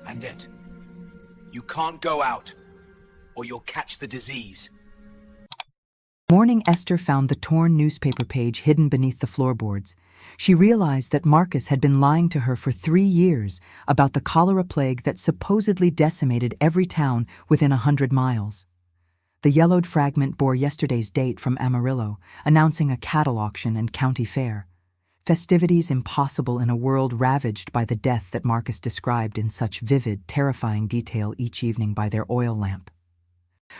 And it. You can't go out, or you'll catch the disease. Morning, Esther found the torn newspaper page hidden beneath the floorboards. She realized that Marcus had been lying to her for 3 years about the cholera plague that supposedly decimated every town within 100 miles. The yellowed fragment bore yesterday's date from Amarillo, announcing a cattle auction and county fair. Festivities impossible in a world ravaged by the death that Marcus described in such vivid, terrifying detail each evening by their oil lamp.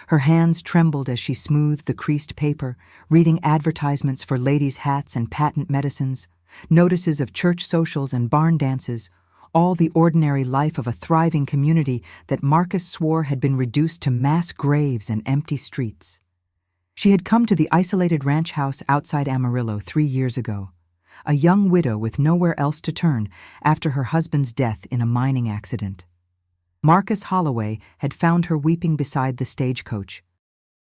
Her hands trembled as she smoothed the creased paper, reading advertisements for ladies' hats and patent medicines, notices of church socials and barn dances, all the ordinary life of a thriving community that Marcus swore had been reduced to mass graves and empty streets. She had come to the isolated ranch house outside Amarillo 3 years ago, a young widow with nowhere else to turn after her husband's death in a mining accident. Marcus Holloway had found her weeping beside the stagecoach,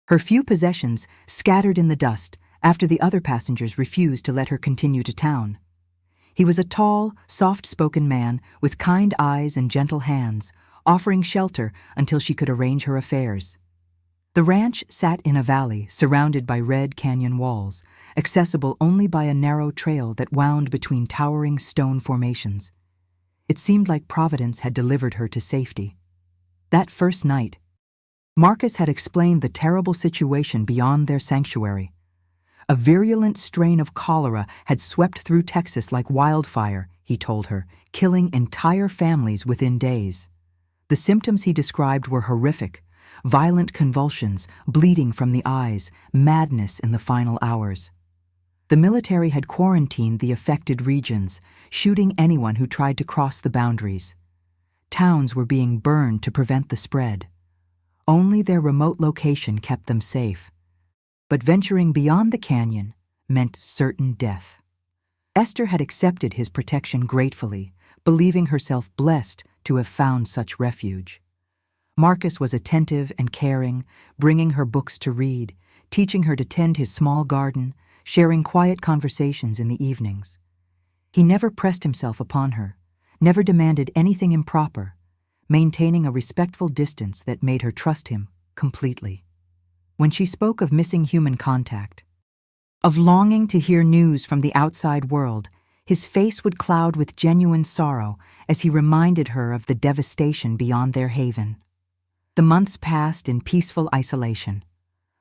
her few possessions scattered in the dust after the other passengers refused to let her continue to town. He was a tall, soft-spoken man with kind eyes and gentle hands, offering shelter until she could arrange her affairs. The ranch sat in a valley surrounded by red canyon walls, accessible only by a narrow trail that wound between towering stone formations. It seemed like Providence had delivered her to safety. That first night, Marcus had explained the terrible situation beyond their sanctuary. A virulent strain of cholera had swept through Texas like wildfire, he told her, killing entire families within days. The symptoms he described were horrific: violent convulsions, bleeding from the eyes, madness in the final hours. The military had quarantined the affected regions, shooting anyone who tried to cross the boundaries. Towns were being burned to prevent the spread. Only their remote location kept them safe. But venturing beyond the canyon meant certain death. Esther had accepted his protection gratefully, believing herself blessed to have found such refuge. Marcus was attentive and caring, bringing her books to read, teaching her to tend his small garden, sharing quiet conversations in the evenings. He never pressed himself upon her, never demanded anything improper, maintaining a respectful distance that made her trust him completely. When she spoke of missing human contact, of longing to hear news from the outside world, his face would cloud with genuine sorrow as he reminded her of the devastation beyond their haven. The months passed in peaceful isolation.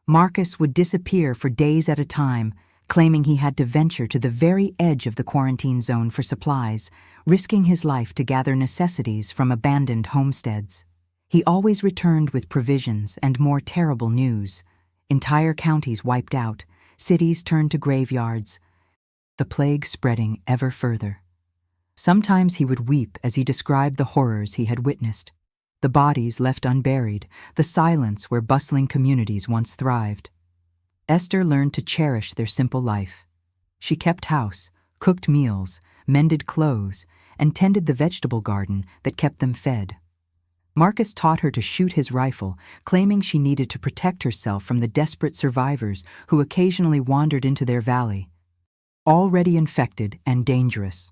Marcus would disappear for days at a time, claiming he had to venture to the very edge of the quarantine zone for supplies, risking his life to gather necessities from abandoned homesteads. He always returned with provisions and more terrible news. Entire counties wiped out, cities turned to graveyards, the plague spreading ever further. Sometimes he would weep as he described the horrors he had witnessed. The bodies left unburied, the silence where bustling communities once thrived. Esther learned to cherish their simple life. She kept house, cooked meals, mended clothes, and tended the vegetable garden that kept them fed. Marcus taught her to shoot his rifle, claiming she needed to protect herself from the desperate survivors who occasionally wandered into their valley, already infected and dangerous.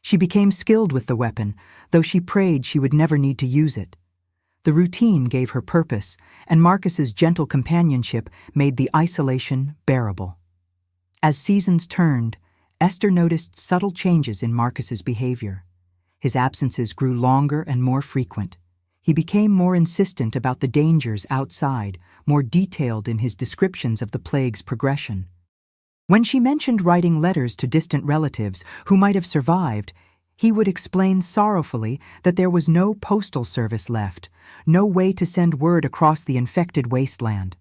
She became skilled with the weapon, though she prayed she would never need to use it. The routine gave her purpose, and Marcus's gentle companionship made the isolation bearable. As seasons turned, Esther noticed subtle changes in Marcus's behavior. His absences grew longer and more frequent. He became more insistent about the dangers outside, more detailed in his descriptions of the plague's progression. When she mentioned writing letters to distant relatives who might have survived, he would explain sorrowfully that there was no postal service left, no way to send word across the infected wasteland.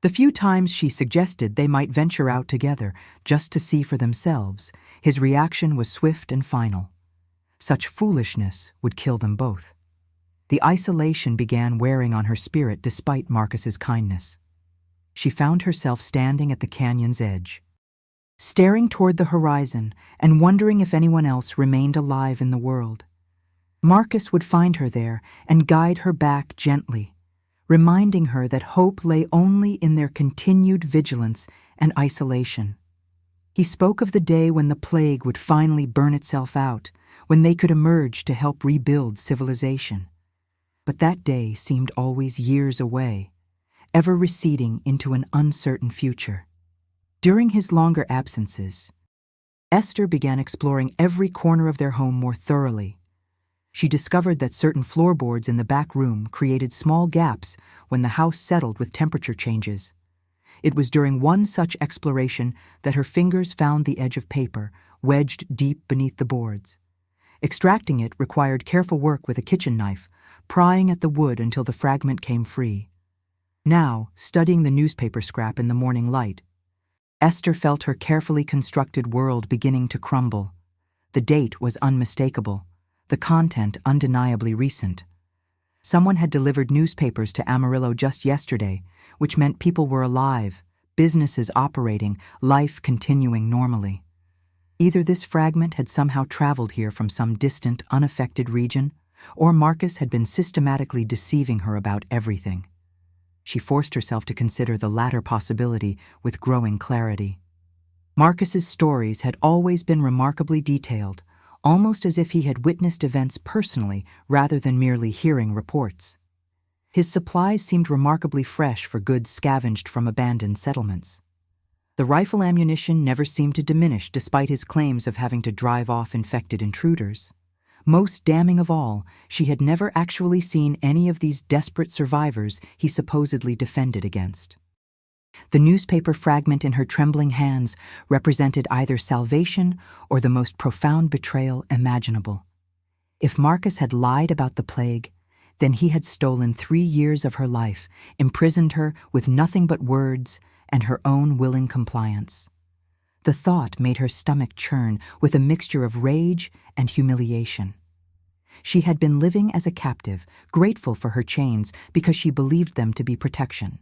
The few times she suggested they might venture out together just to see for themselves, his reaction was swift and final. Such foolishness would kill them both. The isolation began wearing on her spirit despite Marcus's kindness. She found herself standing at the canyon's edge, staring toward the horizon and wondering if anyone else remained alive in the world. Marcus would find her there and guide her back gently, reminding her that hope lay only in their continued vigilance and isolation. He spoke of the day when the plague would finally burn itself out, when they could emerge to help rebuild civilization. But that day seemed always years away, ever receding into an uncertain future. During his longer absences, Esther began exploring every corner of their home more thoroughly. She discovered that certain floorboards in the back room created small gaps when the house settled with temperature changes. It was during one such exploration that her fingers found the edge of paper, wedged deep beneath the boards. Extracting it required careful work with a kitchen knife, prying at the wood until the fragment came free. Now, studying the newspaper scrap in the morning light, Esther felt her carefully constructed world beginning to crumble. The date was unmistakable, the content undeniably recent. Someone had delivered newspapers to Amarillo just yesterday, which meant people were alive, businesses operating, life continuing normally. Either this fragment had somehow traveled here from some distant, unaffected region, or Marcus had been systematically deceiving her about everything. She forced herself to consider the latter possibility with growing clarity. Marcus's stories had always been remarkably detailed, almost as if he had witnessed events personally rather than merely hearing reports. His supplies seemed remarkably fresh for goods scavenged from abandoned settlements. The rifle ammunition never seemed to diminish despite his claims of having to drive off infected intruders. Most damning of all, she had never actually seen any of these desperate survivors he supposedly defended against. The newspaper fragment in her trembling hands represented either salvation or the most profound betrayal imaginable. If Marcus had lied about the plague, then he had stolen 3 years of her life, imprisoned her with nothing but words and her own willing compliance. The thought made her stomach churn with a mixture of rage and humiliation. She had been living as a captive, grateful for her chains because she believed them to be protection.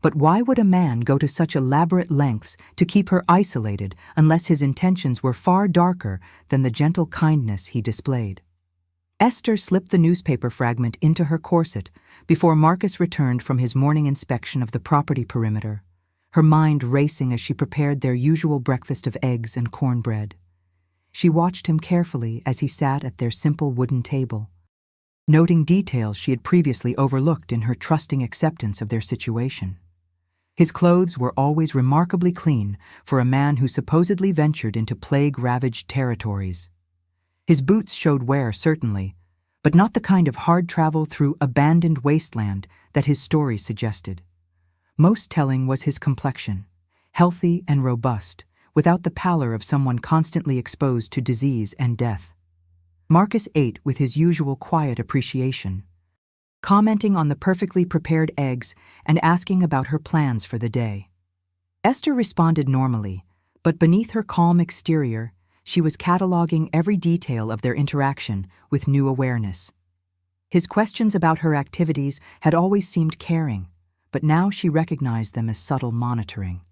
But why would a man go to such elaborate lengths to keep her isolated unless his intentions were far darker than the gentle kindness he displayed? Esther slipped the newspaper fragment into her corset before Marcus returned from his morning inspection of the property perimeter, her mind racing as she prepared their usual breakfast of eggs and cornbread. She watched him carefully as he sat at their simple wooden table, noting details she had previously overlooked in her trusting acceptance of their situation. His clothes were always remarkably clean for a man who supposedly ventured into plague-ravaged territories. His boots showed wear, certainly, but not the kind of hard travel through abandoned wasteland that his story suggested. Most telling was his complexion, healthy and robust, without the pallor of someone constantly exposed to disease and death. Marcus ate with his usual quiet appreciation, commenting on the perfectly prepared eggs and asking about her plans for the day. Esther responded normally, but beneath her calm exterior, she was cataloging every detail of their interaction with new awareness. His questions about her activities had always seemed caring, but now she recognized them as subtle monitoring.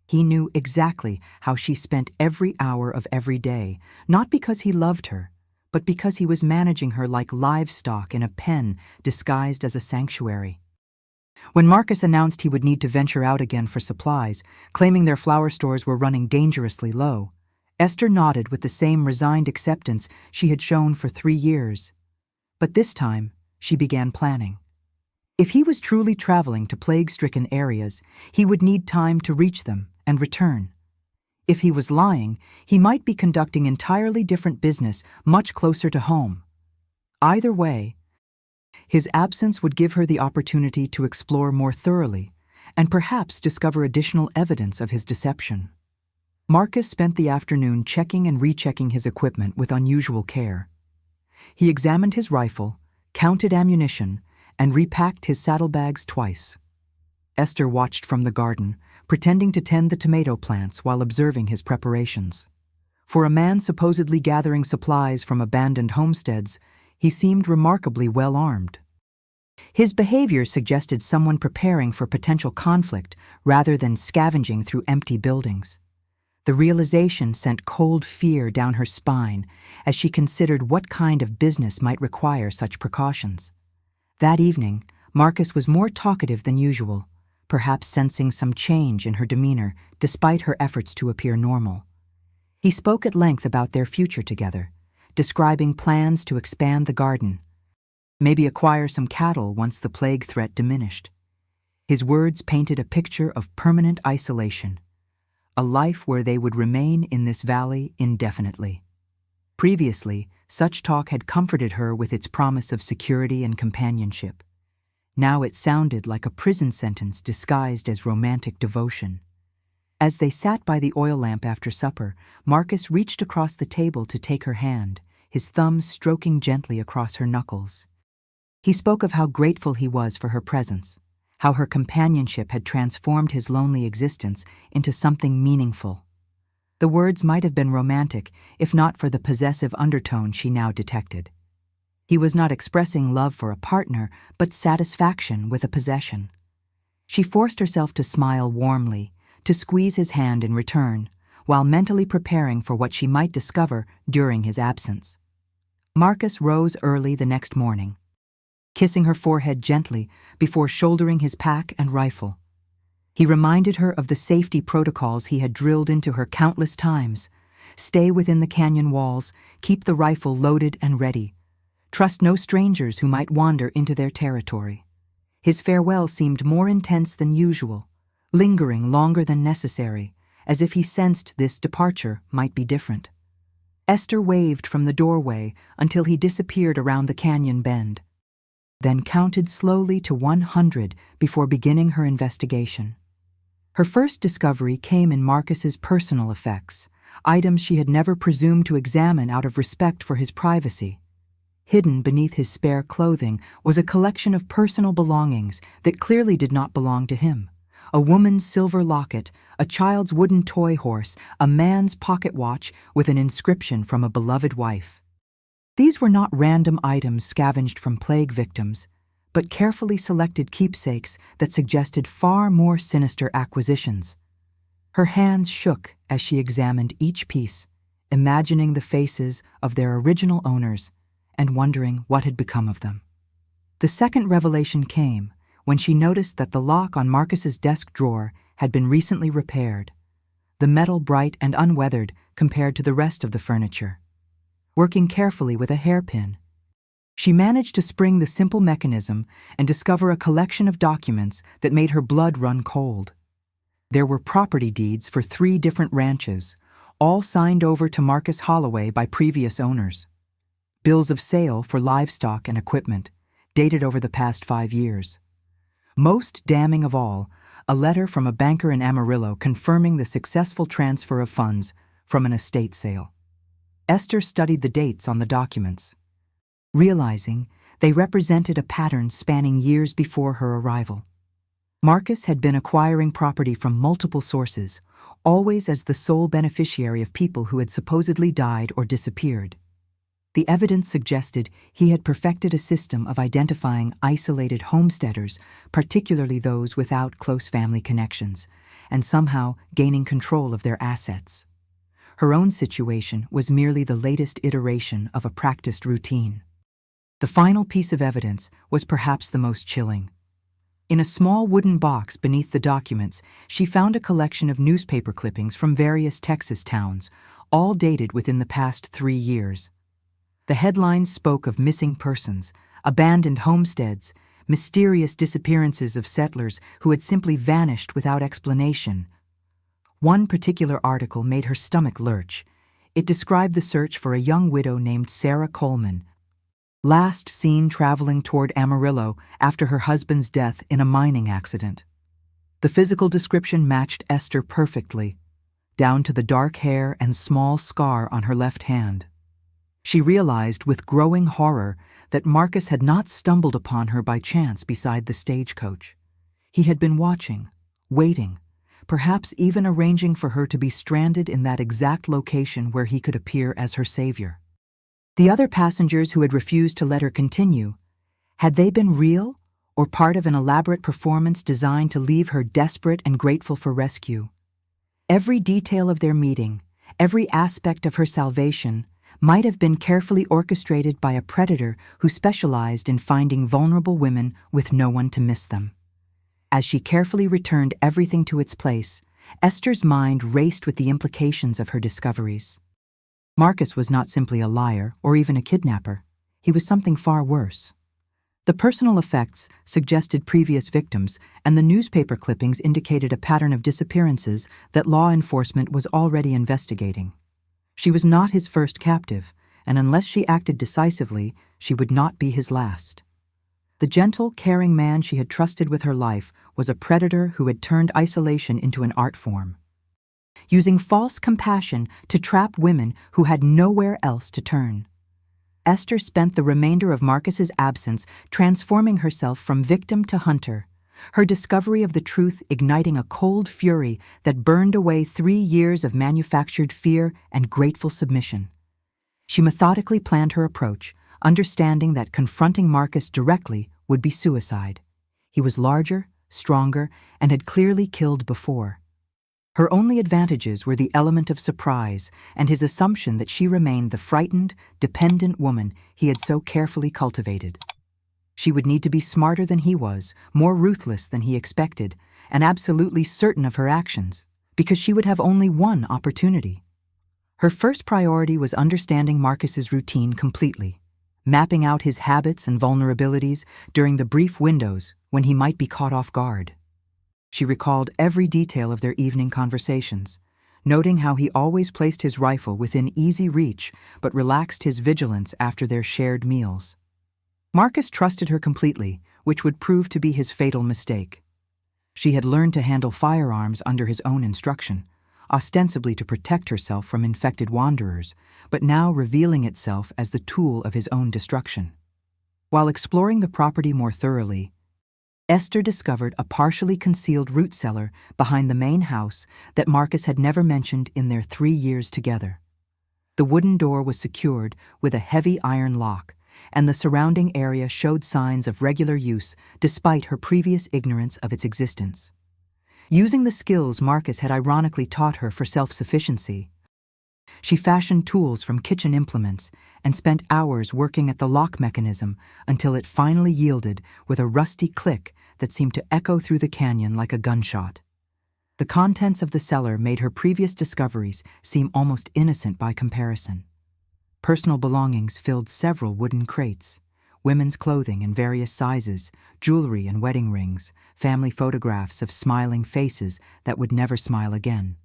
He knew exactly how she spent every hour of every day, not because he loved her, but because he was managing her like livestock in a pen disguised as a sanctuary. When Marcus announced he would need to venture out again for supplies, claiming their flower stores were running dangerously low, Esther nodded with the same resigned acceptance she had shown for 3 years. But this time, she began planning. If he was truly traveling to plague-stricken areas, he would need time to reach them and return. If he was lying, he might be conducting entirely different business much closer to home. Either way, his absence would give her the opportunity to explore more thoroughly and perhaps discover additional evidence of his deception. Marcus spent the afternoon checking and rechecking his equipment with unusual care. He examined his rifle, counted ammunition, and repacked his saddlebags twice. Esther watched from the garden, pretending to tend the tomato plants while observing his preparations. For a man supposedly gathering supplies from abandoned homesteads, he seemed remarkably well armed. His behavior suggested someone preparing for potential conflict rather than scavenging through empty buildings. The realization sent cold fear down her spine as she considered what kind of business might require such precautions. That evening, Marcus was more talkative than usual, perhaps sensing some change in her demeanor despite her efforts to appear normal. He spoke at length about their future together, describing plans to expand the garden, maybe acquire some cattle once the plague threat diminished. His words painted a picture of permanent isolation, a life where they would remain in this valley indefinitely. Previously, such talk had comforted her with its promise of security and companionship. Now it sounded like a prison sentence disguised as romantic devotion. As they sat by the oil lamp after supper, Marcus reached across the table to take her hand, his thumbs stroking gently across her knuckles. He spoke of how grateful he was for her presence, how her companionship had transformed his lonely existence into something meaningful. The words might have been romantic if not for the possessive undertone she now detected. He was not expressing love for a partner, but satisfaction with a possession. She forced herself to smile warmly, to squeeze his hand in return, while mentally preparing for what she might discover during his absence. Marcus rose early the next morning, kissing her forehead gently before shouldering his pack and rifle. He reminded her of the safety protocols he had drilled into her countless times. Stay within the canyon walls, keep the rifle loaded and ready. Trust no strangers who might wander into their territory. His farewell seemed more intense than usual, lingering longer than necessary, as if he sensed this departure might be different. Esther waved from the doorway until he disappeared around the canyon bend, then counted slowly to 100 before beginning her investigation. Her first discovery came in Marcus's personal effects, items she had never presumed to examine out of respect for his privacy. Hidden beneath his spare clothing was a collection of personal belongings that clearly did not belong to him. A woman's silver locket, a child's wooden toy horse, a man's pocket watch with an inscription from a beloved wife. These were not random items scavenged from plague victims, but carefully selected keepsakes that suggested far more sinister acquisitions. Her hands shook as she examined each piece, imagining the faces of their original owners and wondering what had become of them. The second revelation came when she noticed that the lock on Marcus's desk drawer had been recently repaired, the metal bright and unweathered compared to the rest of the furniture. Working carefully with a hairpin, she managed to spring the simple mechanism and discover a collection of documents that made her blood run cold. There were property deeds for 3 different ranches, all signed over to Marcus Holloway by previous owners. Bills of sale for livestock and equipment, dated over the past 5 years. Most damning of all, a letter from a banker in Amarillo confirming the successful transfer of funds from an estate sale. Esther studied the dates on the documents, realizing they represented a pattern spanning years before her arrival. Marcus had been acquiring property from multiple sources, always as the sole beneficiary of people who had supposedly died or disappeared. The evidence suggested he had perfected a system of identifying isolated homesteaders, particularly those without close family connections, and somehow gaining control of their assets. Her own situation was merely the latest iteration of a practiced routine. The final piece of evidence was perhaps the most chilling. In a small wooden box beneath the documents, she found a collection of newspaper clippings from various Texas towns, all dated within the past 3 years. The headlines spoke of missing persons, abandoned homesteads, mysterious disappearances of settlers who had simply vanished without explanation. One particular article made her stomach lurch. It described the search for a young widow named Sarah Coleman, last seen traveling toward Amarillo after her husband's death in a mining accident. The physical description matched Esther perfectly, down to the dark hair and small scar on her left hand. She realized with growing horror that Marcus had not stumbled upon her by chance beside the stagecoach. He had been watching, waiting, perhaps even arranging for her to be stranded in that exact location where he could appear as her savior. The other passengers who had refused to let her continue, had they been real or part of an elaborate performance designed to leave her desperate and grateful for rescue? Every detail of their meeting, every aspect of her salvation, might have been carefully orchestrated by a predator who specialized in finding vulnerable women with no one to miss them. As she carefully returned everything to its place, Esther's mind raced with the implications of her discoveries. Marcus was not simply a liar or even a kidnapper. He was something far worse. The personal effects suggested previous victims, and the newspaper clippings indicated a pattern of disappearances that law enforcement was already investigating. She was not his first captive, and unless she acted decisively, she would not be his last. The gentle, caring man she had trusted with her life was a predator who had turned isolation into an art form, using false compassion to trap women who had nowhere else to turn. Esther spent the remainder of Marcus's absence transforming herself from victim to hunter, her discovery of the truth igniting a cold fury that burned away 3 years of manufactured fear and grateful submission. She methodically planned her approach, understanding that confronting Marcus directly would be suicide. He was larger, stronger, and had clearly killed before. Her only advantages were the element of surprise and his assumption that she remained the frightened, dependent woman he had so carefully cultivated. She would need to be smarter than he was, more ruthless than he expected, and absolutely certain of her actions, because she would have only one opportunity. Her first priority was understanding Marcus's routine completely, mapping out his habits and vulnerabilities during the brief windows when he might be caught off guard. She recalled every detail of their evening conversations, noting how he always placed his rifle within easy reach but relaxed his vigilance after their shared meals. Marcus trusted her completely, which would prove to be his fatal mistake. She had learned to handle firearms under his own instruction, ostensibly to protect herself from infected wanderers, but now revealing itself as the tool of his own destruction. While exploring the property more thoroughly, Esther discovered a partially concealed root cellar behind the main house that Marcus had never mentioned in their 3 years together. The wooden door was secured with a heavy iron lock, and the surrounding area showed signs of regular use despite her previous ignorance of its existence. Using the skills Marcus had ironically taught her for self-sufficiency, she fashioned tools from kitchen implements and spent hours working at the lock mechanism until it finally yielded with a rusty click that seemed to echo through the canyon like a gunshot. The contents of the cellar made her previous discoveries seem almost innocent by comparison. Personal belongings filled several wooden crates, women's clothing in various sizes, jewelry and wedding rings, family photographs of smiling faces that would never smile again.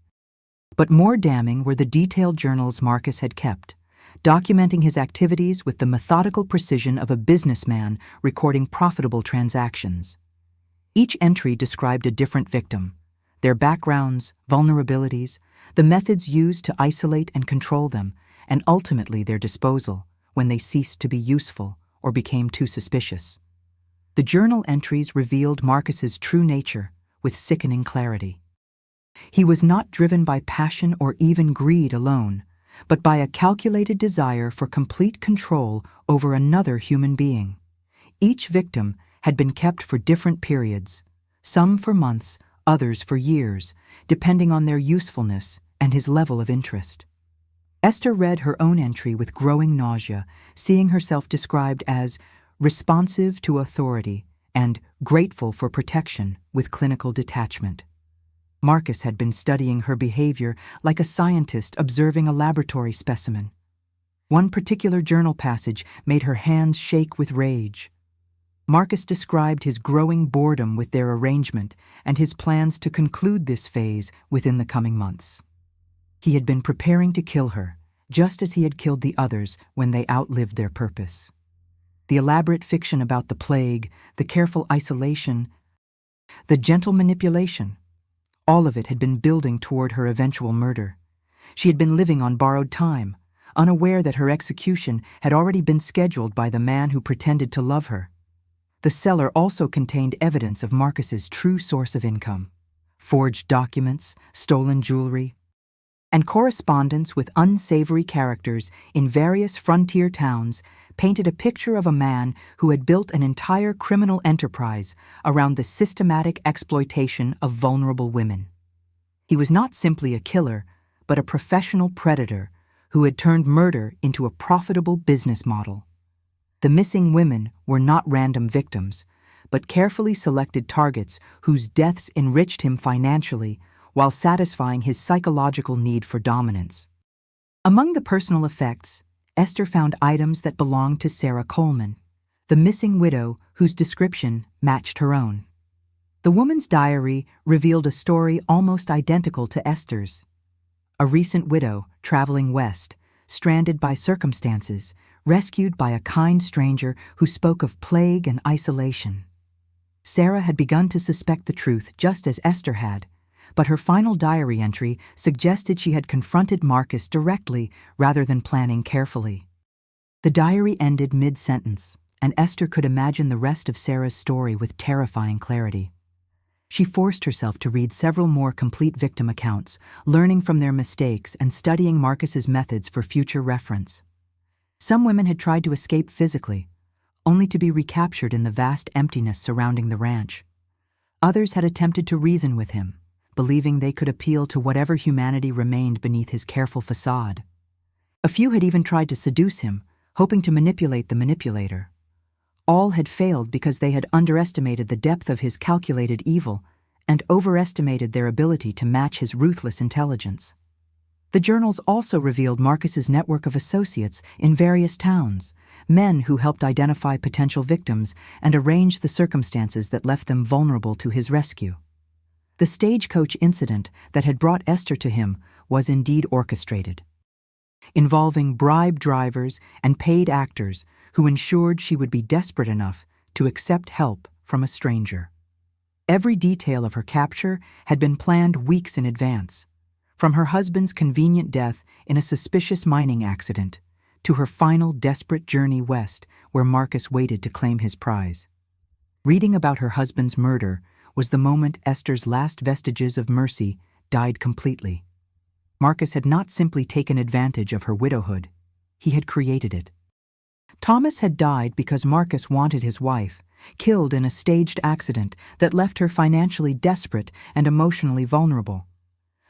But more damning were the detailed journals Marcus had kept, documenting his activities with the methodical precision of a businessman recording profitable transactions. Each entry described a different victim, their backgrounds, vulnerabilities, the methods used to isolate and control them, and ultimately their disposal when they ceased to be useful or became too suspicious. The journal entries revealed Marcus's true nature with sickening clarity. He was not driven by passion or even greed alone, but by a calculated desire for complete control over another human being. Each victim had been kept for different periods, some for months, others for years, depending on their usefulness and his level of interest. Esther read her own entry with growing nausea, seeing herself described as responsive to authority and grateful for protection with clinical detachment. Marcus had been studying her behavior like a scientist observing a laboratory specimen. One particular journal passage made her hands shake with rage. Marcus described his growing boredom with their arrangement and his plans to conclude this phase within the coming months. He had been preparing to kill her, just as he had killed the others when they outlived their purpose. The elaborate fiction about the plague, the careful isolation, the gentle manipulation, all of it had been building toward her eventual murder. She had been living on borrowed time, unaware that her execution had already been scheduled by the man who pretended to love her. The cellar also contained evidence of Marcus's true source of income: forged documents, stolen jewelry, and correspondence with unsavory characters in various frontier towns painted a picture of a man who had built an entire criminal enterprise around the systematic exploitation of vulnerable women. He was not simply a killer, but a professional predator who had turned murder into a profitable business model. The missing women were not random victims, but carefully selected targets whose deaths enriched him financially while satisfying his psychological need for dominance. Among the personal effects, Esther found items that belonged to Sarah Coleman, the missing widow whose description matched her own. The woman's diary revealed a story almost identical to Esther's. A recent widow, traveling west, stranded by circumstances, rescued by a kind stranger who spoke of plague and isolation. Sarah had begun to suspect the truth just as Esther had, but her final diary entry suggested she had confronted Marcus directly rather than planning carefully. The diary ended mid-sentence, and Esther could imagine the rest of Sarah's story with terrifying clarity. She forced herself to read several more complete victim accounts, learning from their mistakes and studying Marcus's methods for future reference. Some women had tried to escape physically, only to be recaptured in the vast emptiness surrounding the ranch. Others had attempted to reason with him, believing they could appeal to whatever humanity remained beneath his careful facade. A few had even tried to seduce him, hoping to manipulate the manipulator. All had failed because they had underestimated the depth of his calculated evil and overestimated their ability to match his ruthless intelligence. The journals also revealed Marcus's network of associates in various towns, men who helped identify potential victims and arrange the circumstances that left them vulnerable to his rescue. The stagecoach incident that had brought Esther to him was indeed orchestrated, involving bribe drivers and paid actors who ensured she would be desperate enough to accept help from a stranger. Every detail of her capture had been planned weeks in advance, from her husband's convenient death in a suspicious mining accident to her final desperate journey west where Marcus waited to claim his prize. Reading about her husband's murder was the moment Esther's last vestiges of mercy died completely. Marcus had not simply taken advantage of her widowhood, he had created it. Thomas had died because Marcus wanted his wife, killed in a staged accident that left her financially desperate and emotionally vulnerable.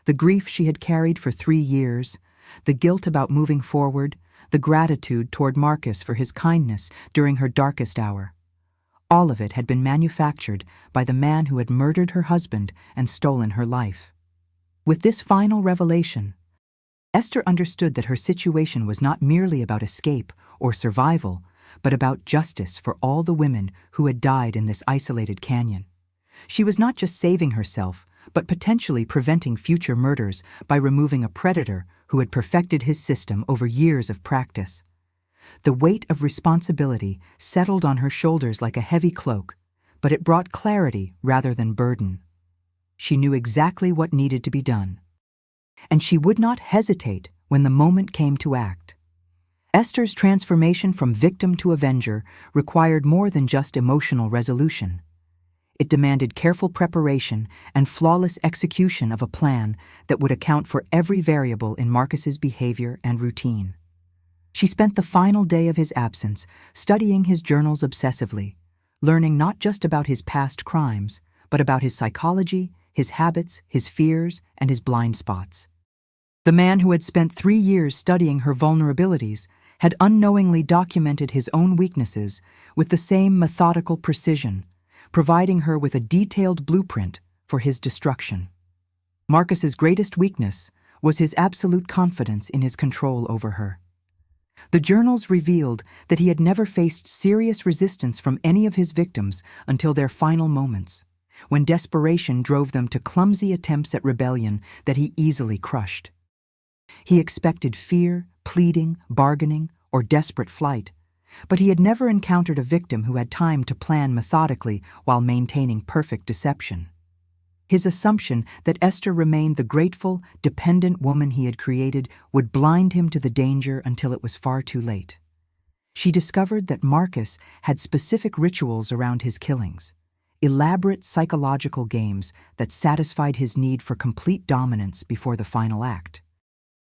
The grief she had carried for 3 years, the guilt about moving forward, the gratitude toward Marcus for his kindness during her darkest hour. All of it had been manufactured by the man who had murdered her husband and stolen her life. With this final revelation, Esther understood that her situation was not merely about escape or survival, but about justice for all the women who had died in this isolated canyon. She was not just saving herself, but potentially preventing future murders by removing a predator who had perfected his system over years of practice. The weight of responsibility settled on her shoulders like a heavy cloak, but it brought clarity rather than burden. She knew exactly what needed to be done, and she would not hesitate when the moment came to act. Esther's transformation from victim to avenger required more than just emotional resolution. It demanded careful preparation and flawless execution of a plan that would account for every variable in Marcus's behavior and routine. She spent the final day of his absence studying his journals obsessively, learning not just about his past crimes, but about his psychology, his habits, his fears, and his blind spots. The man who had spent 3 years studying her vulnerabilities had unknowingly documented his own weaknesses with the same methodical precision, providing her with a detailed blueprint for his destruction. Marcus's greatest weakness was his absolute confidence in his control over her. The journals revealed that he had never faced serious resistance from any of his victims until their final moments, when desperation drove them to clumsy attempts at rebellion that he easily crushed. He expected fear, pleading, bargaining, or desperate flight, but he had never encountered a victim who had time to plan methodically while maintaining perfect deception. His assumption that Esther remained the grateful, dependent woman he had created would blind him to the danger until it was far too late. She discovered that Marcus had specific rituals around his killings, elaborate psychological games that satisfied his need for complete dominance before the final act.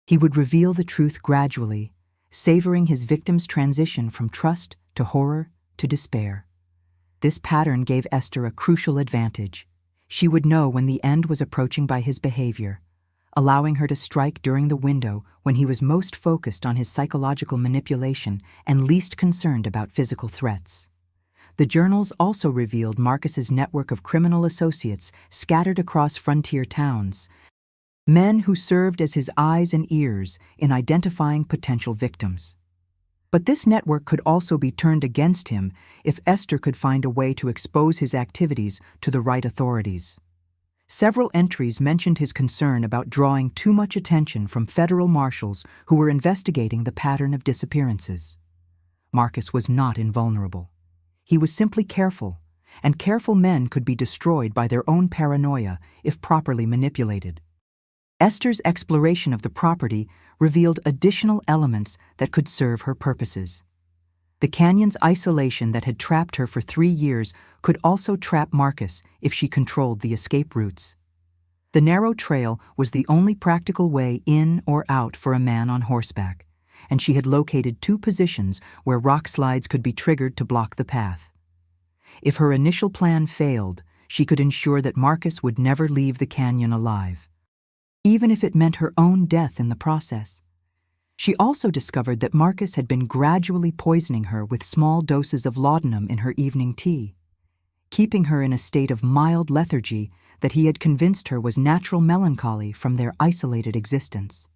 He would reveal the truth gradually, savoring his victim's transition from trust to horror to despair. This pattern gave Esther a crucial advantage. She would know when the end was approaching by his behavior, allowing her to strike during the window when he was most focused on his psychological manipulation and least concerned about physical threats. The journals also revealed Marcus's network of criminal associates scattered across frontier towns, men who served as his eyes and ears in identifying potential victims. But this network could also be turned against him if Esther could find a way to expose his activities to the right authorities. Several entries mentioned his concern about drawing too much attention from federal marshals who were investigating the pattern of disappearances. Marcus was not invulnerable. He was simply careful, and careful men could be destroyed by their own paranoia if properly manipulated. Esther's exploration of the property revealed additional elements that could serve her purposes. The canyon's isolation that had trapped her for 3 years could also trap Marcus if she controlled the escape routes. The narrow trail was the only practical way in or out for a man on horseback, and she had located 2 positions where rock slides could be triggered to block the path. If her initial plan failed, she could ensure that Marcus would never leave the canyon alive, even if it meant her own death in the process. She also discovered that Marcus had been gradually poisoning her with small doses of laudanum in her evening tea, keeping her in a state of mild lethargy that he had convinced her was natural melancholy from their isolated existence.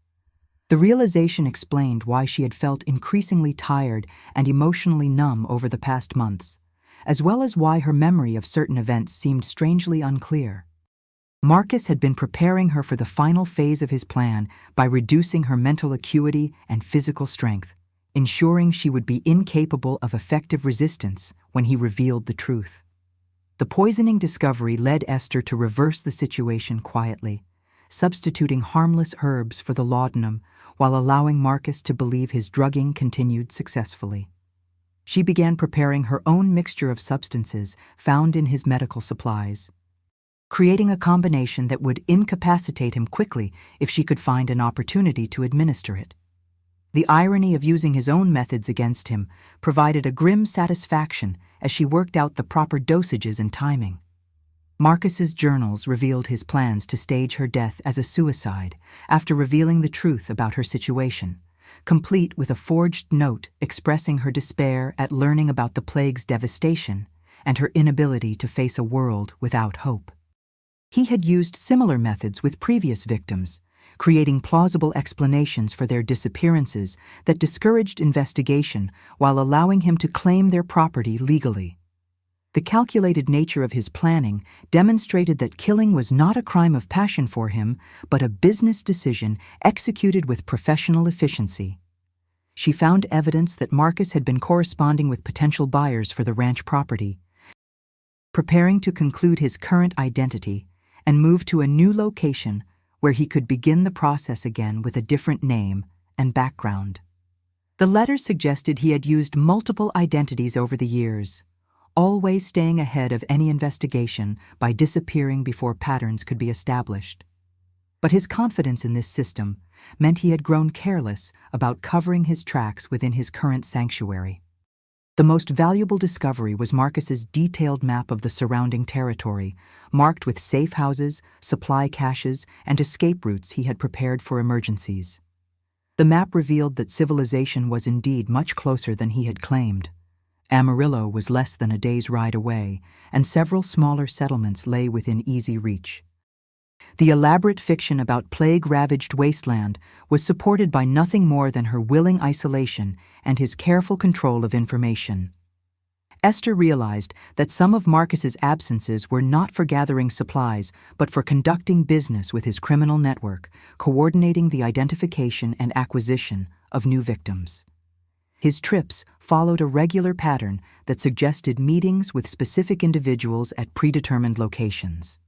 The realization explained why she had felt increasingly tired and emotionally numb over the past months, as well as why her memory of certain events seemed strangely unclear. Marcus had been preparing her for the final phase of his plan by reducing her mental acuity and physical strength, ensuring she would be incapable of effective resistance when he revealed the truth. The poisoning discovery led Esther to reverse the situation quietly, substituting harmless herbs for the laudanum while allowing Marcus to believe his drugging continued successfully. She began preparing her own mixture of substances found in his medical supplies, creating a combination that would incapacitate him quickly if she could find an opportunity to administer it. The irony of using his own methods against him provided a grim satisfaction as she worked out the proper dosages and timing. Marcus's journals revealed his plans to stage her death as a suicide after revealing the truth about her situation, complete with a forged note expressing her despair at learning about the plague's devastation and her inability to face a world without hope. He had used similar methods with previous victims, creating plausible explanations for their disappearances that discouraged investigation while allowing him to claim their property legally. The calculated nature of his planning demonstrated that killing was not a crime of passion for him, but a business decision executed with professional efficiency. She found evidence that Marcus had been corresponding with potential buyers for the ranch property, preparing to conclude his current identity and move to a new location where he could begin the process again with a different name and background. The letters suggested he had used multiple identities over the years, always staying ahead of any investigation by disappearing before patterns could be established. But his confidence in this system meant he had grown careless about covering his tracks within his current sanctuary. The most valuable discovery was Marcus's detailed map of the surrounding territory, marked with safe houses, supply caches, and escape routes he had prepared for emergencies. The map revealed that civilization was indeed much closer than he had claimed. Amarillo was less than a day's ride away, and several smaller settlements lay within easy reach. The elaborate fiction about plague-ravaged wasteland was supported by nothing more than her willing isolation and his careful control of information. Esther realized that some of Marcus's absences were not for gathering supplies, but for conducting business with his criminal network, coordinating the identification and acquisition of new victims. His trips followed a regular pattern that suggested meetings with specific individuals at predetermined locations.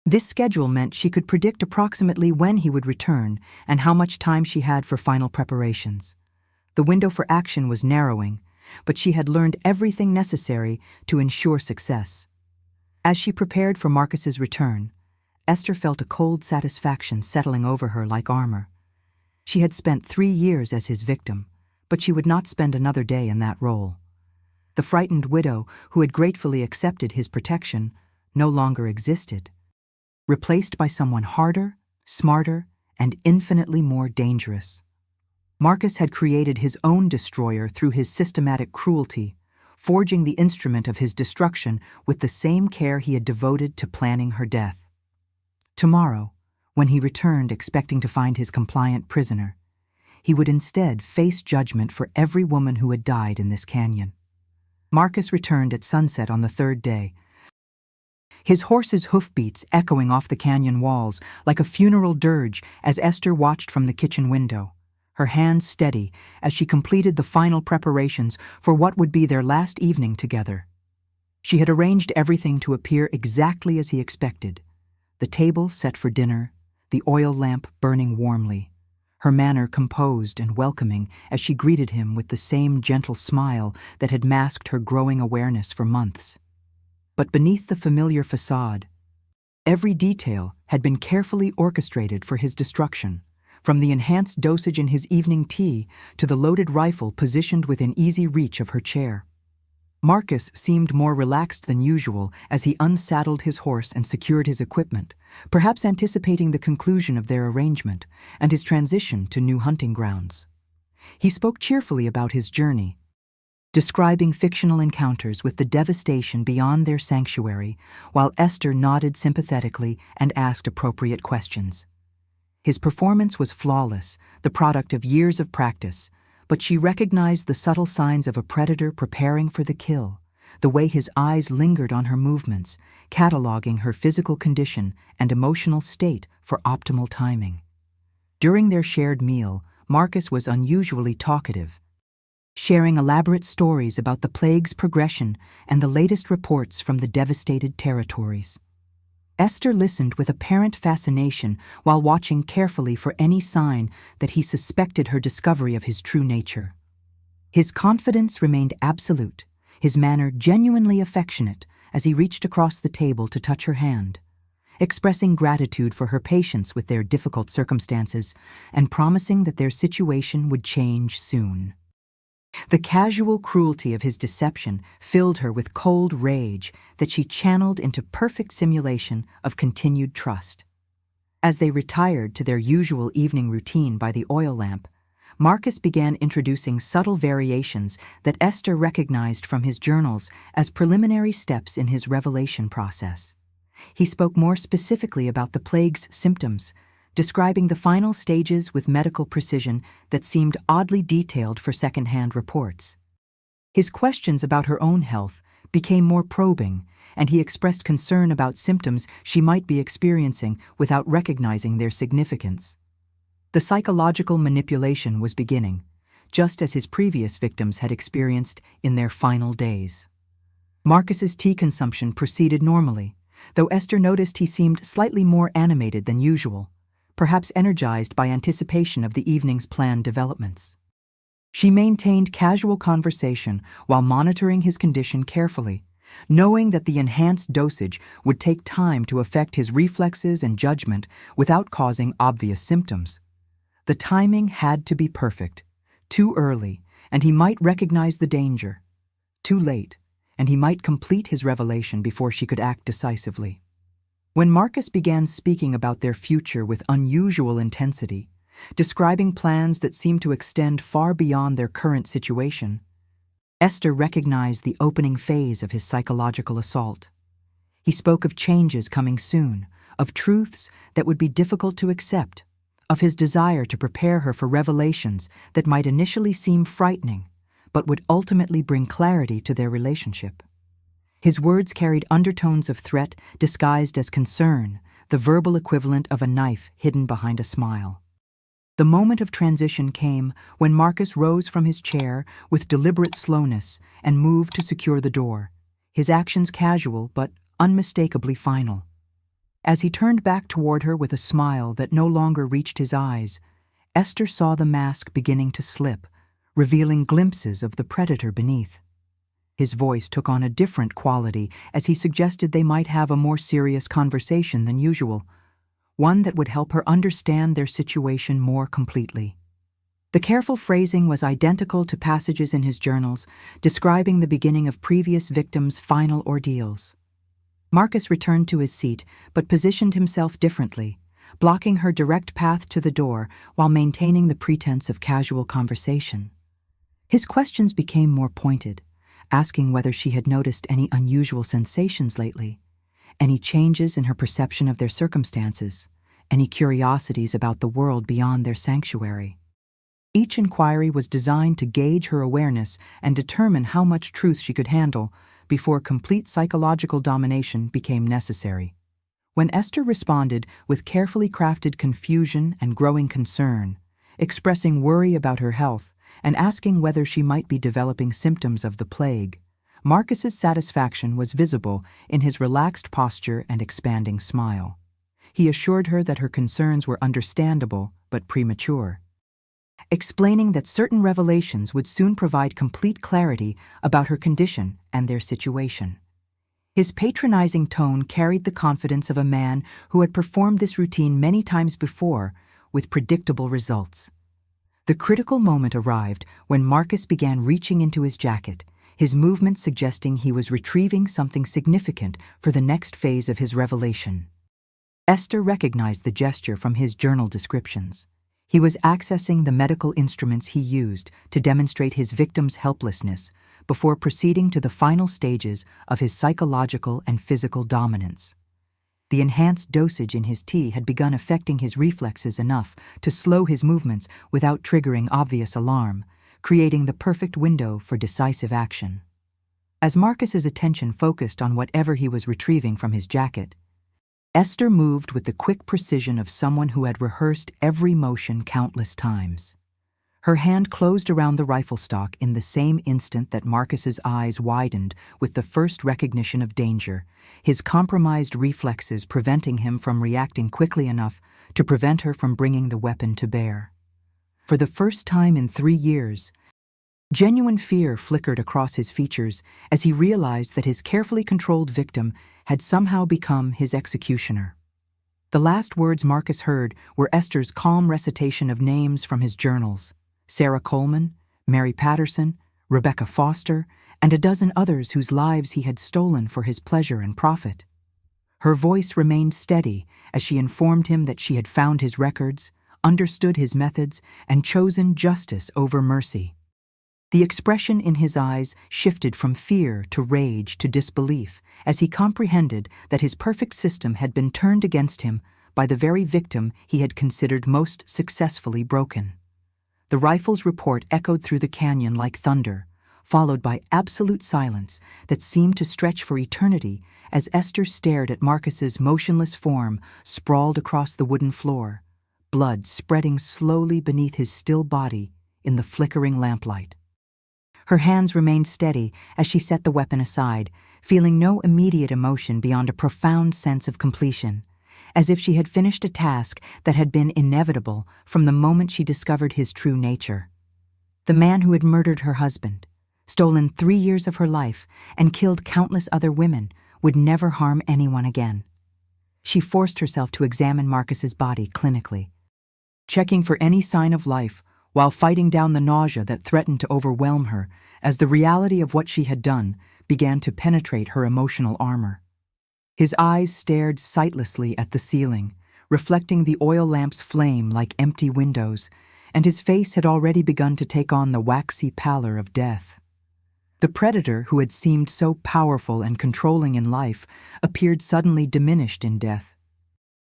This schedule meant she could predict approximately when he would return and how much time she had for final preparations. The window for action was narrowing, but she had learned everything necessary to ensure success. As she prepared for Marcus's return, Esther felt a cold satisfaction settling over her like armor. She had spent 3 years as his victim, but she would not spend another day in that role. The frightened widow who had gratefully accepted his protection no longer existed, replaced by someone harder, smarter, and infinitely more dangerous. Marcus had created his own destroyer through his systematic cruelty, forging the instrument of his destruction with the same care he had devoted to planning her death. Tomorrow, when he returned expecting to find his compliant prisoner, he would instead face judgment for every woman who had died in this canyon. Marcus returned at sunset on the third day, his horse's hoofbeats echoing off the canyon walls like a funeral dirge as Esther watched from the kitchen window, her hands steady as she completed the final preparations for what would be their last evening together. She had arranged everything to appear exactly as he expected, the table set for dinner, the oil lamp burning warmly, her manner composed and welcoming as she greeted him with the same gentle smile that had masked her growing awareness for months. But beneath the familiar facade, every detail had been carefully orchestrated for his destruction, from the enhanced dosage in his evening tea to the loaded rifle positioned within easy reach of her chair. Marcus seemed more relaxed than usual as he unsaddled his horse and secured his equipment, perhaps anticipating the conclusion of their arrangement and his transition to new hunting grounds. He spoke cheerfully about his journey, describing fictional encounters with the devastation beyond their sanctuary, while Esther nodded sympathetically and asked appropriate questions. His performance was flawless, the product of years of practice, but she recognized the subtle signs of a predator preparing for the kill, the way his eyes lingered on her movements, cataloging her physical condition and emotional state for optimal timing. During their shared meal, Marcus was unusually talkative, sharing elaborate stories about the plague's progression and the latest reports from the devastated territories. Esther listened with apparent fascination while watching carefully for any sign that he suspected her discovery of his true nature. His confidence remained absolute, his manner genuinely affectionate as he reached across the table to touch her hand, expressing gratitude for her patience with their difficult circumstances and promising that their situation would change soon. The casual cruelty of his deception filled her with cold rage that she channeled into perfect simulation of continued trust. As they retired to their usual evening routine by the oil lamp, Marcus began introducing subtle variations that Esther recognized from his journals as preliminary steps in his revelation process. He spoke more specifically about the plague's symptoms, describing the final stages with medical precision that seemed oddly detailed for second-hand reports. His questions about her own health became more probing, and he expressed concern about symptoms she might be experiencing without recognizing their significance. The psychological manipulation was beginning, just as his previous victims had experienced in their final days. Marcus's tea consumption proceeded normally, though Esther noticed he seemed slightly more animated than usual, perhaps energized by anticipation of the evening's planned developments. She maintained casual conversation while monitoring his condition carefully, knowing that the enhanced dosage would take time to affect his reflexes and judgment without causing obvious symptoms. The timing had to be perfect. Too early, and he might recognize the danger. Too late, and he might complete his revelation before she could act decisively. When Marcus began speaking about their future with unusual intensity, describing plans that seemed to extend far beyond their current situation, Esther recognized the opening phase of his psychological assault. He spoke of changes coming soon, of truths that would be difficult to accept, of his desire to prepare her for revelations that might initially seem frightening, but would ultimately bring clarity to their relationship. His words carried undertones of threat disguised as concern, the verbal equivalent of a knife hidden behind a smile. The moment of transition came when Marcus rose from his chair with deliberate slowness and moved to secure the door, his actions casual but unmistakably final. As he turned back toward her with a smile that no longer reached his eyes, Esther saw the mask beginning to slip, revealing glimpses of the predator beneath. His voice took on a different quality as he suggested they might have a more serious conversation than usual, one that would help her understand their situation more completely. The careful phrasing was identical to passages in his journals describing the beginning of previous victims' final ordeals. Marcus returned to his seat but positioned himself differently, blocking her direct path to the door while maintaining the pretense of casual conversation. His questions became more pointed, asking whether she had noticed any unusual sensations lately, any changes in her perception of their circumstances, any curiosities about the world beyond their sanctuary. Each inquiry was designed to gauge her awareness and determine how much truth she could handle before complete psychological domination became necessary. When Esther responded with carefully crafted confusion and growing concern, expressing worry about her health and asking whether she might be developing symptoms of the plague, Marcus's satisfaction was visible in his relaxed posture and expanding smile. He assured her that her concerns were understandable but premature, explaining that certain revelations would soon provide complete clarity about her condition and their situation. His patronizing tone carried the confidence of a man who had performed this routine many times before with predictable results. The critical moment arrived when Marcus began reaching into his jacket, his movement suggesting he was retrieving something significant for the next phase of his revelation. Esther recognized the gesture from his journal descriptions. He was accessing the medical instruments he used to demonstrate his victim's helplessness before proceeding to the final stages of his psychological and physical dominance. The enhanced dosage in his tea had begun affecting his reflexes enough to slow his movements without triggering obvious alarm, creating the perfect window for decisive action. As Marcus's attention focused on whatever he was retrieving from his jacket, Esther moved with the quick precision of someone who had rehearsed every motion countless times. Her hand closed around the rifle stock in the same instant that Marcus's eyes widened with the first recognition of danger, his compromised reflexes preventing him from reacting quickly enough to prevent her from bringing the weapon to bear. For the first time in 3 years, genuine fear flickered across his features as he realized that his carefully controlled victim had somehow become his executioner. The last words Marcus heard were Esther's calm recitation of names from his journals: Sarah Coleman, Mary Patterson, Rebecca Foster, and a dozen others whose lives he had stolen for his pleasure and profit. Her voice remained steady as she informed him that she had found his records, understood his methods, and chosen justice over mercy. The expression in his eyes shifted from fear to rage to disbelief as he comprehended that his perfect system had been turned against him by the very victim he had considered most successfully broken. The rifle's report echoed through the canyon like thunder, followed by absolute silence that seemed to stretch for eternity as Esther stared at Marcus's motionless form sprawled across the wooden floor, blood spreading slowly beneath his still body in the flickering lamplight. Her hands remained steady as she set the weapon aside, feeling no immediate emotion beyond a profound sense of completion, as if she had finished a task that had been inevitable from the moment she discovered his true nature. The man who had murdered her husband, stolen 3 years of her life, and killed countless other women would never harm anyone again. She forced herself to examine Marcus's body clinically, checking for any sign of life while fighting down the nausea that threatened to overwhelm her as the reality of what she had done began to penetrate her emotional armor. His eyes stared sightlessly at the ceiling, reflecting the oil lamp's flame like empty windows, and his face had already begun to take on the waxy pallor of death. The predator who had seemed so powerful and controlling in life appeared suddenly diminished in death,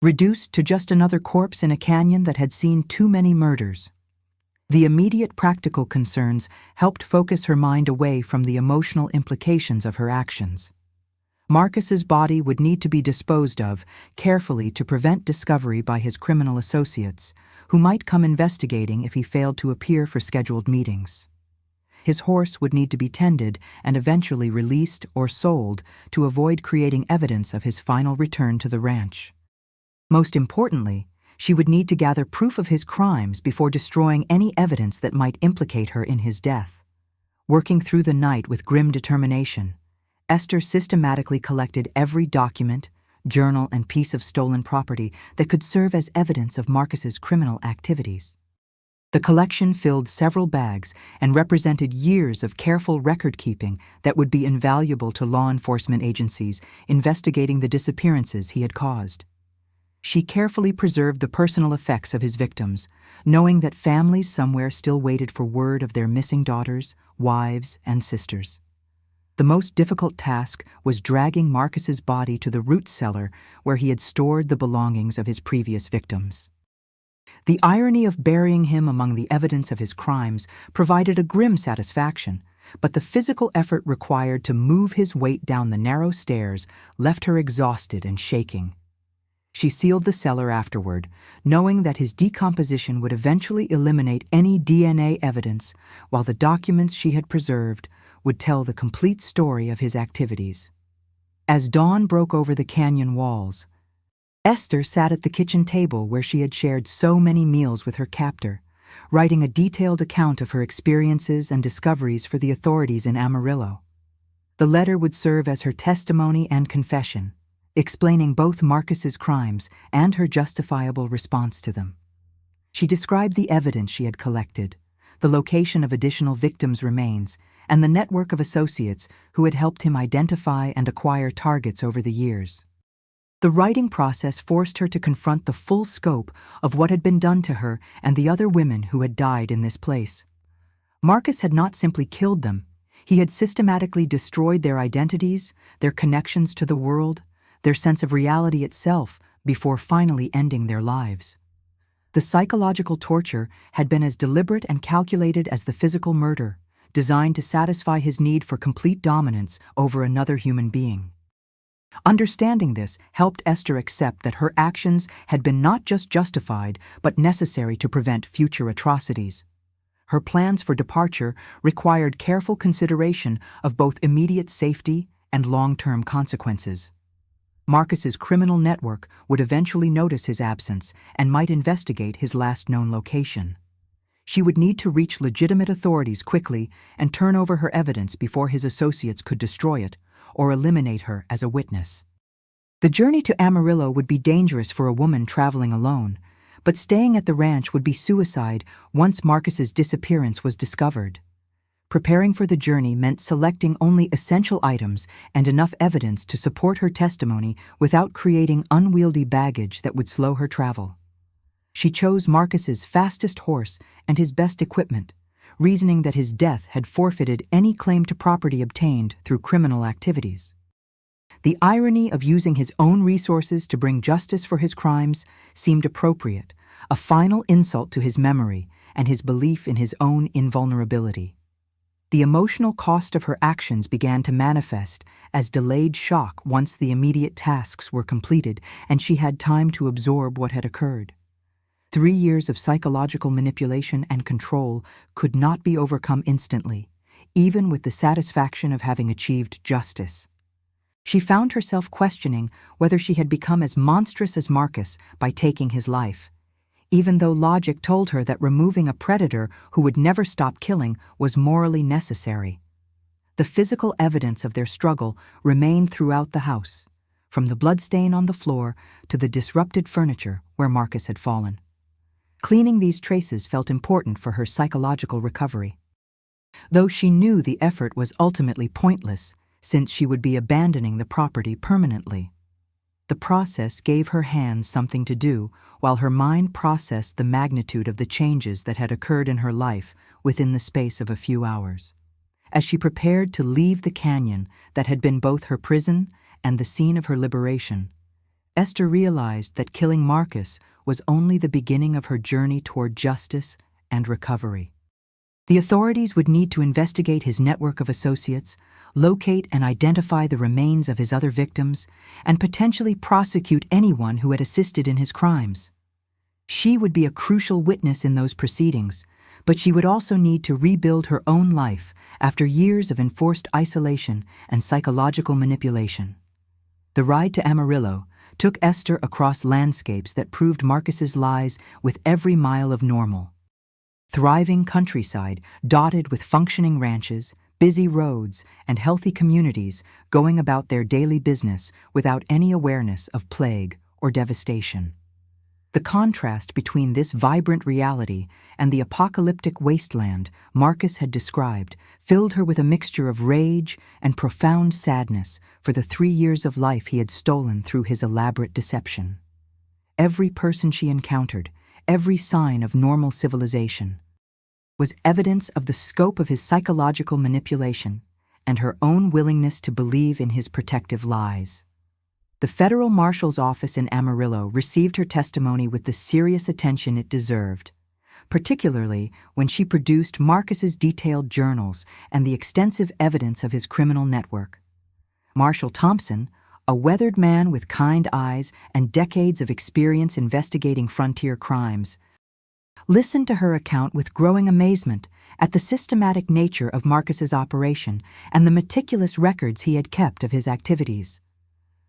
reduced to just another corpse in a canyon that had seen too many murders. The immediate practical concerns helped focus her mind away from the emotional implications of her actions. Marcus's body would need to be disposed of carefully to prevent discovery by his criminal associates, who might come investigating if he failed to appear for scheduled meetings. His horse would need to be tended and eventually released or sold to avoid creating evidence of his final return to the ranch. Most importantly, she would need to gather proof of his crimes before destroying any evidence that might implicate her in his death. Working through the night with grim determination, Esther systematically collected every document, journal, and piece of stolen property that could serve as evidence of Marcus's criminal activities. The collection filled several bags and represented years of careful record-keeping that would be invaluable to law enforcement agencies investigating the disappearances he had caused. She carefully preserved the personal effects of his victims, knowing that families somewhere still waited for word of their missing daughters, wives, and sisters. The most difficult task was dragging Marcus's body to the root cellar where he had stored the belongings of his previous victims. The irony of burying him among the evidence of his crimes provided a grim satisfaction, but the physical effort required to move his weight down the narrow stairs left her exhausted and shaking. She sealed the cellar afterward, knowing that his decomposition would eventually eliminate any DNA evidence, while the documents she had preserved would tell the complete story of his activities. As dawn broke over the canyon walls, Esther sat at the kitchen table where she had shared so many meals with her captor, writing a detailed account of her experiences and discoveries for the authorities in Amarillo. The letter would serve as her testimony and confession, explaining both Marcus's crimes and her justifiable response to them. She described the evidence she had collected, the location of additional victims' remains, and the network of associates who had helped him identify and acquire targets over the years. The writing process forced her to confront the full scope of what had been done to her and the other women who had died in this place. Marcus had not simply killed them, he had systematically destroyed their identities, their connections to the world, their sense of reality itself, before finally ending their lives. The psychological torture had been as deliberate and calculated as the physical murder, designed to satisfy his need for complete dominance over another human being. Understanding this helped Esther accept that her actions had been not just justified, but necessary to prevent future atrocities. Her plans for departure required careful consideration of both immediate safety and long-term consequences. Marcus's criminal network would eventually notice his absence and might investigate his last known location. She would need to reach legitimate authorities quickly and turn over her evidence before his associates could destroy it or eliminate her as a witness. The journey to Amarillo would be dangerous for a woman traveling alone, but staying at the ranch would be suicide once Marcus's disappearance was discovered. Preparing for the journey meant selecting only essential items and enough evidence to support her testimony without creating unwieldy baggage that would slow her travel. She chose Marcus's fastest horse and his best equipment, reasoning that his death had forfeited any claim to property obtained through criminal activities. The irony of using his own resources to bring justice for his crimes seemed appropriate, a final insult to his memory and his belief in his own invulnerability. The emotional cost of her actions began to manifest as delayed shock once the immediate tasks were completed and she had time to absorb what had occurred. 3 years of psychological manipulation and control could not be overcome instantly, even with the satisfaction of having achieved justice. She found herself questioning whether she had become as monstrous as Marcus by taking his life, even though logic told her that removing a predator who would never stop killing was morally necessary. The physical evidence of their struggle remained throughout the house, from the bloodstain on the floor to the disrupted furniture where Marcus had fallen. Cleaning these traces felt important for her psychological recovery. Though she knew the effort was ultimately pointless, since she would be abandoning the property permanently. The process gave her hands something to do, while her mind processed the magnitude of the changes that had occurred in her life within the space of a few hours. As she prepared to leave the canyon that had been both her prison and the scene of her liberation, Esther realized that killing Marcus was only the beginning of her journey toward justice and recovery. The authorities would need to investigate his network of associates, locate and identify the remains of his other victims, and potentially prosecute anyone who had assisted in his crimes. She would be a crucial witness in those proceedings, but she would also need to rebuild her own life after years of enforced isolation and psychological manipulation. The ride to Amarillo took Esther across landscapes that proved Marcus's lies with every mile of normal. Thriving countryside dotted with functioning ranches, busy roads, and healthy communities going about their daily business without any awareness of plague or devastation. The contrast between this vibrant reality and the apocalyptic wasteland Marcus had described filled her with a mixture of rage and profound sadness for the 3 years of life he had stolen through his elaborate deception. Every person she encountered, every sign of normal civilization, was evidence of the scope of his psychological manipulation and her own willingness to believe in his protective lies. The federal marshal's office in Amarillo received her testimony with the serious attention it deserved, particularly when she produced Marcus's detailed journals and the extensive evidence of his criminal network. Marshal Thompson, a weathered man with kind eyes and decades of experience investigating frontier crimes, listened to her account with growing amazement at the systematic nature of Marcus's operation and the meticulous records he had kept of his activities.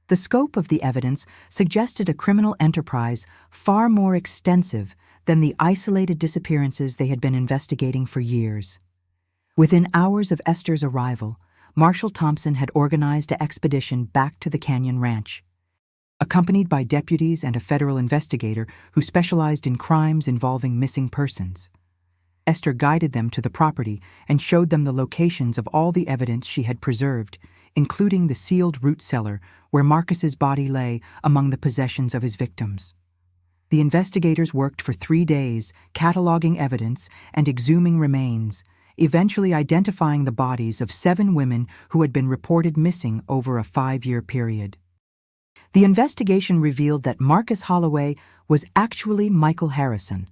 The scope of the evidence suggested a criminal enterprise far more extensive than the isolated disappearances they had been investigating for years. Within hours of Esther's arrival, Marshal Thompson had organized an expedition back to the Canyon Ranch. Accompanied by deputies and a federal investigator who specialized in crimes involving missing persons, Esther guided them to the property and showed them the locations of all the evidence she had preserved, including the sealed root cellar where Marcus's body lay among the possessions of his victims. The investigators worked for 3 days, cataloging evidence and exhuming remains, eventually identifying the bodies of 7 women who had been reported missing over a 5-year period. The investigation revealed that Marcus Holloway was actually Michael Harrison,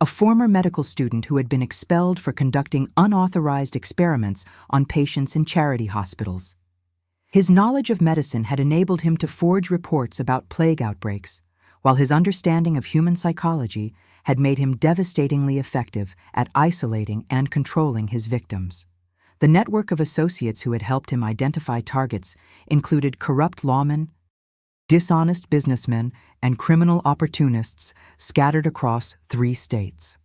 a former medical student who had been expelled for conducting unauthorized experiments on patients in charity hospitals. His knowledge of medicine had enabled him to forge reports about plague outbreaks, while his understanding of human psychology had made him devastatingly effective at isolating and controlling his victims. The network of associates who had helped him identify targets included corrupt lawmen, dishonest businessmen, and criminal opportunists scattered across 3 states.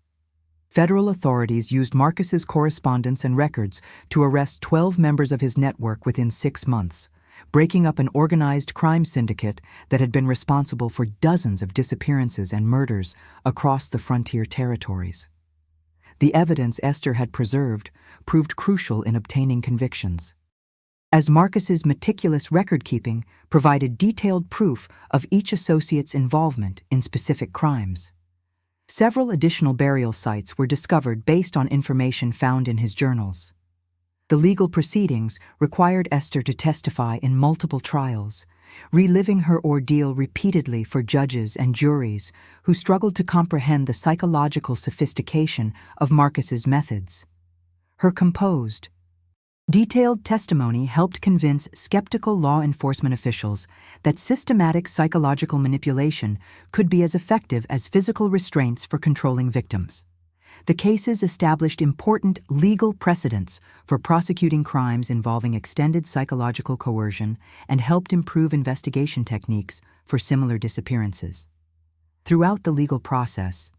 Federal authorities used Marcus's correspondence and records to arrest 12 members of his network within 6 months, breaking up an organized crime syndicate that had been responsible for dozens of disappearances and murders across the frontier territories. The evidence Esther had preserved proved crucial in obtaining convictions, as Marcus's meticulous record-keeping provided detailed proof of each associate's involvement in specific crimes. Several additional burial sites were discovered based on information found in his journals. The legal proceedings required Esther to testify in multiple trials, reliving her ordeal repeatedly for judges and juries who struggled to comprehend the psychological sophistication of Marcus's methods. Her composed, detailed testimony helped convince skeptical law enforcement officials that systematic psychological manipulation could be as effective as physical restraints for controlling victims. The cases established important legal precedents for prosecuting crimes involving extended psychological coercion and helped improve investigation techniques for similar disappearances. Throughout the legal process,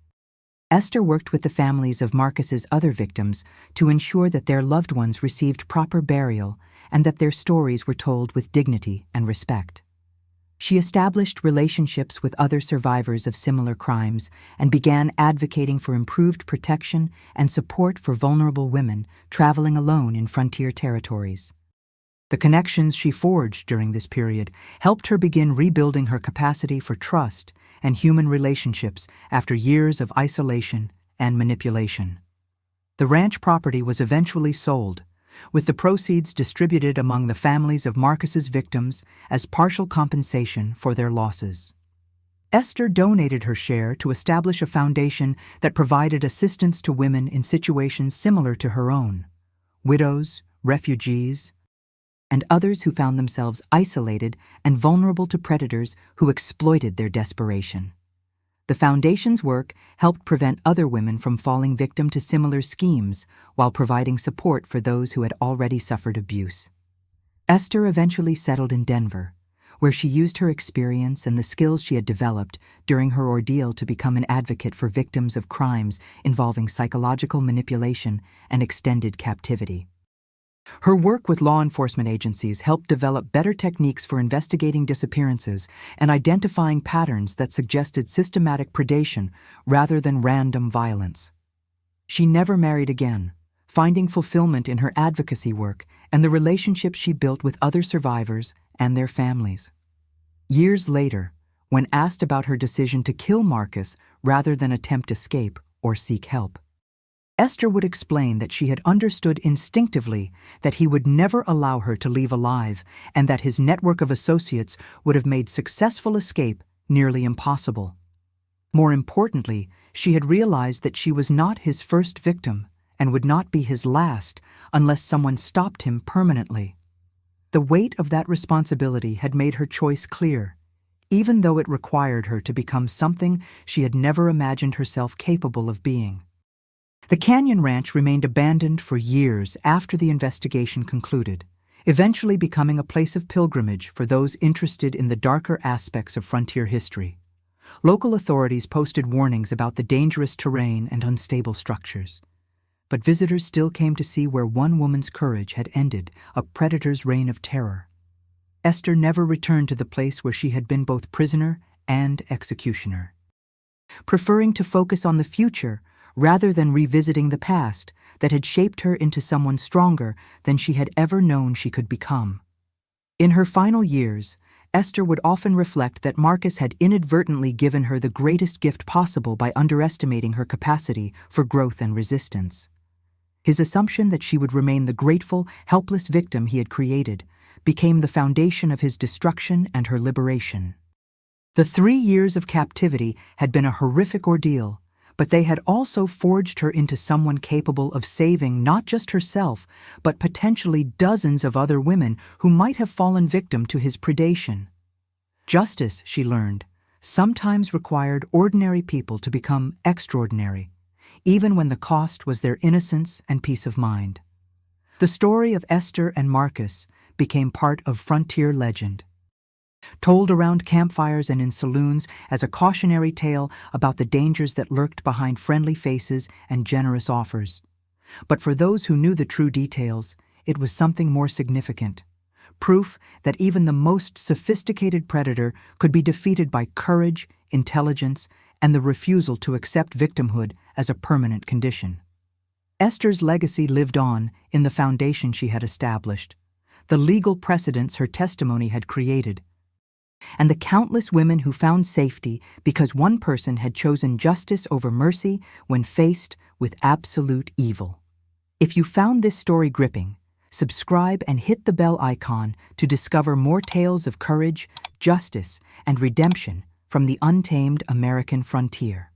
Esther worked with the families of Marcus's other victims to ensure that their loved ones received proper burial and that their stories were told with dignity and respect. She established relationships with other survivors of similar crimes and began advocating for improved protection and support for vulnerable women traveling alone in frontier territories. The connections she forged during this period helped her begin rebuilding her capacity for trust and human relationships after years of isolation and manipulation. The ranch property was eventually sold, with the proceeds distributed among the families of Marcus's victims as partial compensation for their losses. Esther donated her share to establish a foundation that provided assistance to women in situations similar to her own, widows, refugees, and others who found themselves isolated and vulnerable to predators who exploited their desperation. The Foundation's work helped prevent other women from falling victim to similar schemes while providing support for those who had already suffered abuse. Esther eventually settled in Denver, where she used her experience and the skills she had developed during her ordeal to become an advocate for victims of crimes involving psychological manipulation and extended captivity. Her work with law enforcement agencies helped develop better techniques for investigating disappearances and identifying patterns that suggested systematic predation rather than random violence. She never married again, finding fulfillment in her advocacy work and the relationships she built with other survivors and their families. Years later, when asked about her decision to kill Marcus rather than attempt escape or seek help, Esther would explain that she had understood instinctively that he would never allow her to leave alive and that his network of associates would have made successful escape nearly impossible. More importantly, she had realized that she was not his first victim and would not be his last unless someone stopped him permanently. The weight of that responsibility had made her choice clear, even though it required her to become something she had never imagined herself capable of being. The Canyon Ranch remained abandoned for years after the investigation concluded, eventually becoming a place of pilgrimage for those interested in the darker aspects of frontier history. Local authorities posted warnings about the dangerous terrain and unstable structures. But visitors still came to see where one woman's courage had ended a predator's reign of terror. Esther never returned to the place where she had been both prisoner and executioner. Preferring to focus on the future rather than revisiting the past that had shaped her into someone stronger than she had ever known she could become. In her final years, Esther would often reflect that Marcus had inadvertently given her the greatest gift possible by underestimating her capacity for growth and resistance. His assumption that she would remain the grateful, helpless victim he had created became the foundation of his destruction and her liberation. The 3 years of captivity had been a horrific ordeal, but they had also forged her into someone capable of saving not just herself, but potentially dozens of other women who might have fallen victim to his predation. Justice, she learned, sometimes required ordinary people to become extraordinary, even when the cost was their innocence and peace of mind. The story of Esther and Marcus became part of frontier legend, told around campfires and in saloons as a cautionary tale about the dangers that lurked behind friendly faces and generous offers. But for those who knew the true details, it was something more significant. Proof that even the most sophisticated predator could be defeated by courage, intelligence, and the refusal to accept victimhood as a permanent condition. Esther's legacy lived on in the foundation she had established, the legal precedents her testimony had created, and the countless women who found safety because one person had chosen justice over mercy when faced with absolute evil. If you found this story gripping, subscribe and hit the bell icon to discover more tales of courage, justice, and redemption from the untamed American frontier.